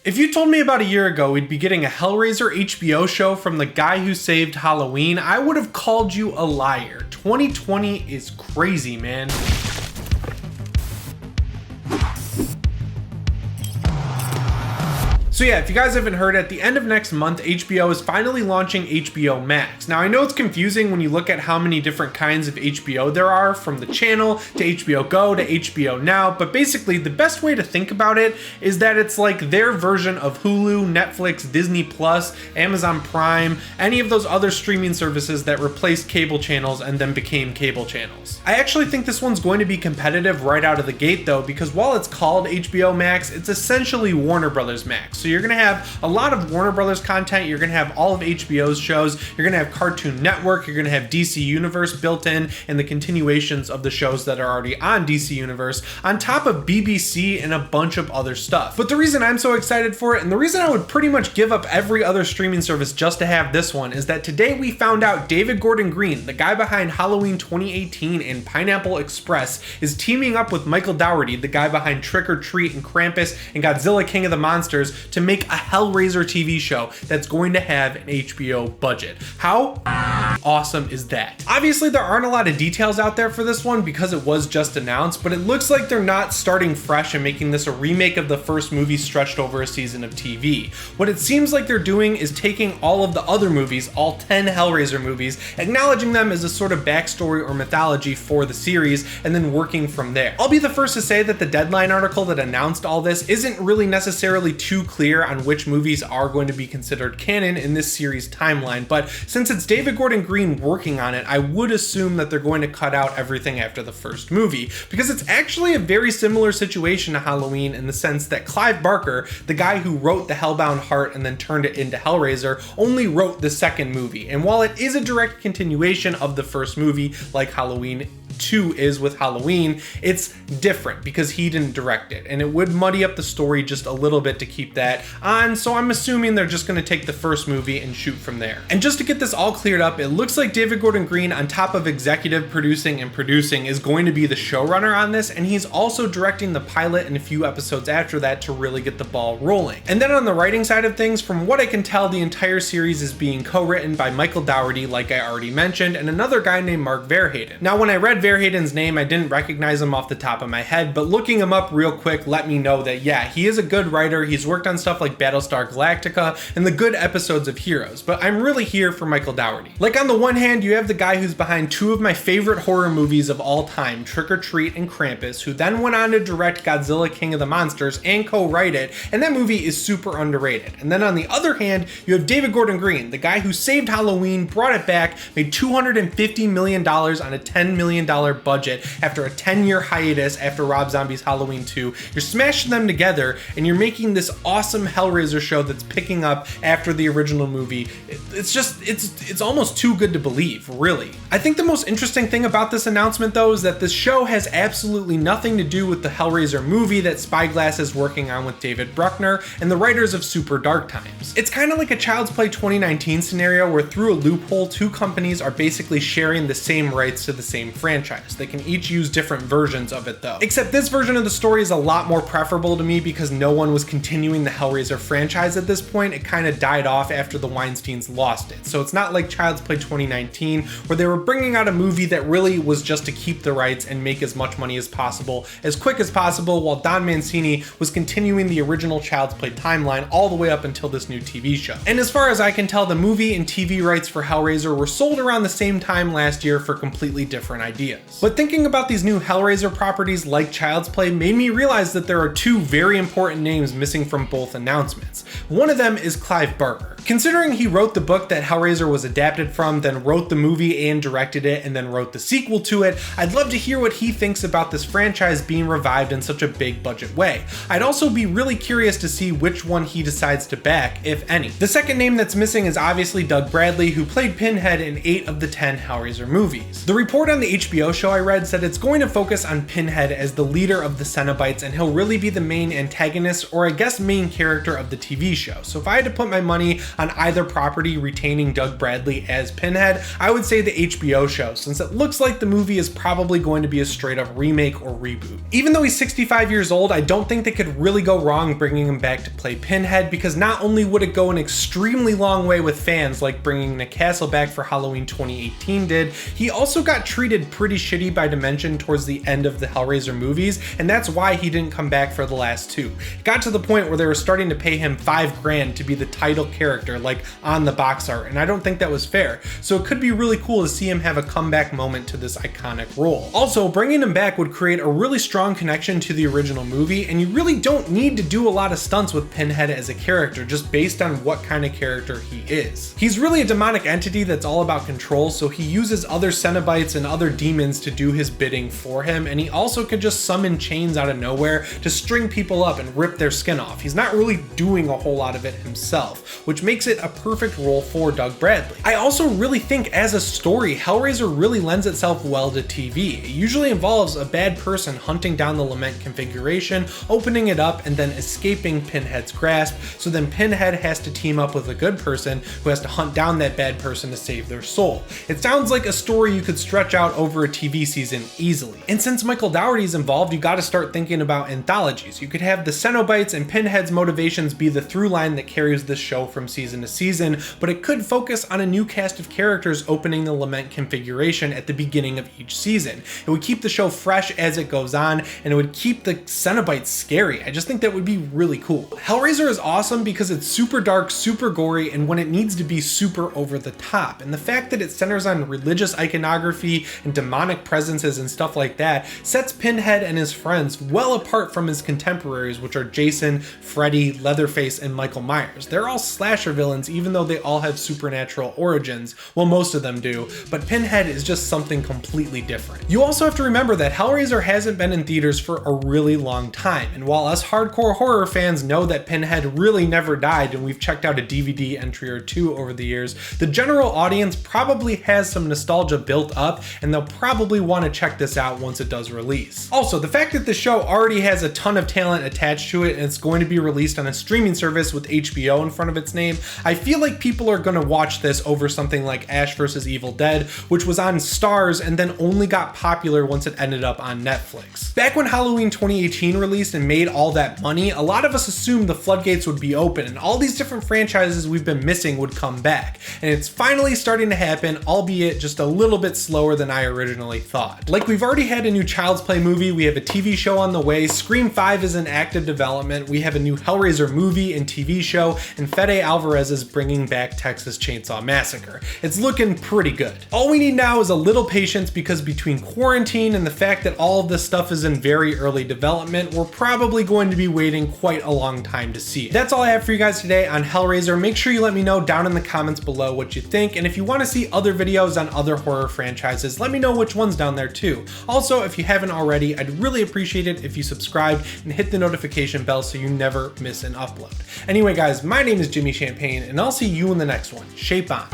If you told me about a year ago we'd be getting a Hellraiser HBO show from the guy who saved Halloween, I would have called you a liar. 2020 is crazy, man. So yeah, if you guys haven't heard, at the end of next month, HBO is finally launching HBO Max. Now I know it's confusing when you look at how many different kinds of HBO there are, from the channel to HBO Go to HBO Now, but basically the best way to think about it is that it's like their version of Hulu, Netflix, Disney Plus, Amazon Prime, any of those other streaming services that replaced cable channels and then became cable channels. I actually think this one's going to be competitive right out of the gate though, because while it's called HBO Max, it's essentially Warner Brothers Max. So you're gonna have a lot of Warner Brothers content, you're gonna have all of HBO's shows, you're gonna have Cartoon Network, you're gonna have DC Universe built in, and the continuations of the shows that are already on DC Universe, on top of BBC and a bunch of other stuff. But the reason I'm so excited for it, and the reason I would pretty much give up every other streaming service just to have this one, is that today we found out David Gordon Green, the guy behind Halloween 2018 and Pineapple Express, is teaming up with Michael Dougherty, the guy behind Trick or Treat and Krampus and Godzilla King of the Monsters, to make a Hellraiser TV show that's going to have an HBO budget. How awesome is that? Obviously there aren't a lot of details out there for this one because it was just announced, but it looks like they're not starting fresh and making this a remake of the first movie stretched over a season of TV. What it seems like they're doing is taking all of the other movies, all 10 Hellraiser movies, acknowledging them as a sort of backstory or mythology for the series, and then working from there. I'll be the first to say that the Deadline article that announced all this isn't really necessarily too clear on which movies are going to be considered canon in this series timeline, but since it's David Gordon Green working on it, I would assume that they're going to cut out everything after the first movie, because it's actually a very similar situation to Halloween in the sense that Clive Barker, the guy who wrote The Hellbound Heart and then turned it into Hellraiser, only wrote the second movie. And while it is a direct continuation of the first movie, like Halloween 2 is with Halloween, it's different because he didn't direct it, and it would muddy up the story just a little bit to keep that on, so I'm assuming they're just going to take the first movie and shoot from there. And just to get this all cleared up, it looks like David Gordon Green, on top of executive producing and producing, is going to be the showrunner on this, and he's also directing the pilot and a few episodes after that to really get the ball rolling. And then on the writing side of things, from what I can tell, the entire series is being co-written by Michael Dougherty, like I already mentioned, and another guy named Mark Verheiden. Now when I read Verheiden's name, I didn't recognize him off the top of my head, but looking him up real quick let me know that yeah, he is a good writer. He's worked on stuff like Battlestar Galactica and the good episodes of Heroes, but I'm really here for Michael Dougherty. Like, on the one hand, you have the guy who's behind two of my favorite horror movies of all time, Trick or Treat and Krampus, who then went on to direct Godzilla King of the Monsters and co-write it, and that movie is super underrated. And then on the other hand, you have David Gordon Green, the guy who saved Halloween, brought it back, made $250 million on a $10 million budget after a 10-year hiatus after Rob Zombie's Halloween 2. You're smashing them together and you're making this awesome Hellraiser show that's picking up after the original movie. It's almost too good to believe, really. I think the most interesting thing about this announcement though is that this show has absolutely nothing to do with the Hellraiser movie that Spyglass is working on with David Bruckner and the writers of Super Dark Times. It's kind of like a Child's Play 2019 scenario where through a loophole, two companies are basically sharing the same rights to the same franchise. They can each use different versions of it though. Except this version of the story is a lot more preferable to me because no one was continuing the Hellraiser franchise at this point. It kind of died off after the Weinsteins lost it. So it's not like Child's Play 2019 where they were bringing out a movie that really was just to keep the rights and make as much money as possible, as quick as possible, while Don Mancini was continuing the original Child's Play timeline all the way up until this new TV show. And as far as I can tell, the movie and TV rights for Hellraiser were sold around the same time last year for completely different ideas. But thinking about these new Hellraiser properties like Child's Play made me realize that there are two very important names missing from both announcements. One of them is Clive Barker. Considering he wrote the book that Hellraiser was adapted from, then wrote the movie and directed it, and then wrote the sequel to it, I'd love to hear what he thinks about this franchise being revived in such a big budget way. I'd also be really curious to see which one he decides to back, if any. The second name that's missing is obviously Doug Bradley, who played Pinhead in 8 of the 10 Hellraiser movies. The report on the HBO HBO show I read said it's going to focus on Pinhead as the leader of the Cenobites, and he'll really be the main antagonist, or I guess main character of the TV show. So if I had to put my money on either property retaining Doug Bradley as Pinhead, I would say the HBO show, since it looks like the movie is probably going to be a straight up remake or reboot. Even though he's 65 years old, I don't think they could really go wrong bringing him back to play Pinhead, because not only would it go an extremely long way with fans like bringing Nick Castle back for Halloween 2018 did, he also got treated pretty shitty by Dimension towards the end of the Hellraiser movies, and that's why he didn't come back for the last two. It got to the point where they were starting to pay him $5,000 to be the title character, like on the box art, and I don't think that was fair. So it could be really cool to see him have a comeback moment to this iconic role. Also, bringing him back would create a really strong connection to the original movie, and you really don't need to do a lot of stunts with Pinhead as a character, just based on what kind of character he is. He's really a demonic entity that's all about control, so he uses other Cenobites and other demons to do his bidding for him, and he also could just summon chains out of nowhere to string people up and rip their skin off. He's not really doing a whole lot of it himself, which makes it a perfect role for Doug Bradley. I also really think as a story, Hellraiser really lends itself well to TV. It usually involves a bad person hunting down the Lament configuration, opening it up, and then escaping Pinhead's grasp, so then Pinhead has to team up with a good person who has to hunt down that bad person to save their soul. It sounds like a story you could stretch out over a TV season easily. And since Michael Dougherty's involved, you gotta start thinking about anthologies. You could have the Cenobites and Pinhead's motivations be the through line that carries this show from season to season, but it could focus on a new cast of characters opening the Lament configuration at the beginning of each season. It would keep the show fresh as it goes on, and it would keep the Cenobites scary. I just think that would be really cool. Hellraiser is awesome because it's super dark, super gory, and when it needs to be super over the top. And the fact that it centers on religious iconography and demonic presences and stuff like that sets Pinhead and his friends well apart from his contemporaries, which are Jason, Freddy, Leatherface, and Michael Myers. They're all slasher villains, even though they all have supernatural origins. Well, most of them do, but Pinhead is just something completely different. You also have to remember that Hellraiser hasn't been in theaters for a really long time, and while us hardcore horror fans know that Pinhead really never died, and we've checked out a DVD entry or two over the years, the general audience probably has some nostalgia built up, and they'll probably want to check this out once it does release. Also, the fact that the show already has a ton of talent attached to it, and it's going to be released on a streaming service with HBO in front of its name, I feel like people are going to watch this over something like Ash vs. Evil Dead, which was on Starz and then only got popular once it ended up on Netflix. Back when Halloween 2018 released and made all that money, a lot of us assumed the floodgates would be open and all these different franchises we've been missing would come back. And it's finally starting to happen, albeit just a little bit slower than I originally thought. Like, we've already had a new Child's Play movie, we have a TV show on the way, Scream 5 is in active development, we have a new Hellraiser movie and TV show, and Fede Alvarez is bringing back Texas Chainsaw Massacre. It's looking pretty good. All we need now is a little patience, because between quarantine and the fact that all of this stuff is in very early development, we're probably going to be waiting quite a long time to see it. That's all I have for you guys today on Hellraiser. Make sure you let me know down in the comments below what you think, and if you want to see other videos on other horror franchises, let me know which ones down there too. Also, if you haven't already, I'd really appreciate it if you subscribe and hit the notification bell so you never miss an upload. Anyway guys, my name is Jimmy Champane, and I'll see you in the next one. Shape on.